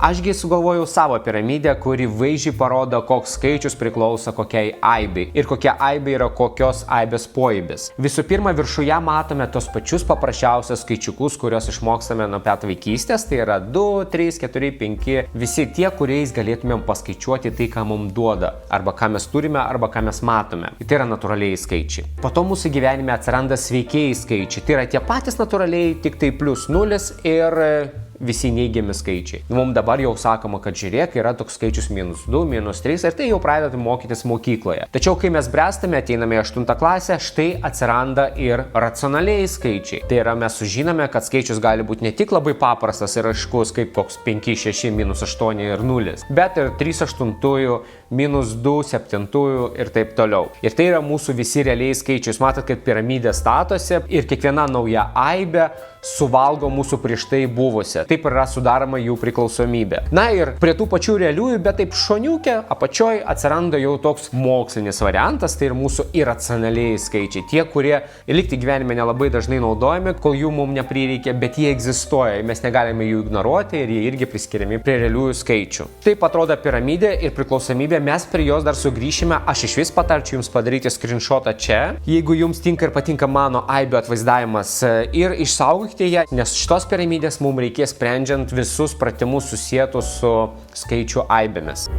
Ašgi sugalvojau savo piramidę, kuri vaizdžiai parodo, koks skaičius priklauso kokiai aibei ir kokia aibė yra kokios aibės poaibis. Visų pirma, viršuje matome tos pačius paprasčiausius skaičiukus, kuriuos išmokstame nuo pat vaikystės, tai yra 2, 3, 4, 5, visi tie, kuriais galėtumėm paskaičiuoti tai, ką mums duoda, arba ką mes turime, arba ką mes matome. Tai yra natūraliai skaičiai. Po to mūsų gyvenime atsiranda sveikieji skaičiai, tai yra tie patys natūraliai, tik tai plius 0 ir visi neigiami skaičiai. Mums dabar jau sakoma, kad žiūrėk, yra toks skaičius -2, -3 ir tai jau pradedame mokytis mokykloje. Tačiau kai mes bręstame, ateiname į 8 klasę, štai atsiranda ir racionaliai skaičiai. Tai yra mes sužinome, kad skaičius gali būti ne tik labai paprastas ir aiškus, kaip koks 5, 6, -8 ir 0, bet ir 3 aštuntųjų, -2 septintųjų ir taip toliau. Ir tai yra mūsų visi realiai skaičiai. Jūs matot, kad piramidė statosi ir kiekviena nauja aibė suvalgo mūsų prieš tai buvusią. Taip yra sudaroma jų priklausomybė. Na ir prie tų pačių realiųjų, bet taip šoniukė, apačioj atsiranda jau toks mokslinis variantas, tai ir mūsų iracionaliai skaičiai. Tie, kurie likti gyvenime nelabai dažnai naudojami, kol jų mums neprireikia, bet jie egzistuoja, mes negalime jų ignoruoti ir jie irgi priskiriami prie realiųjų skaičių. Taip atrodo piramidė ir priklausomybė, mes prie jos dar sugrįšime. Aš išvis patarčiau jums padaryti screenshotą čia, jeigu jums tinka ir patinka mano aibių atvaizdavimas, ir išsaugokite ją, nes šitos piramidės mums reikės sprendžiant visus pratimus susietus su skaičių aibėmis.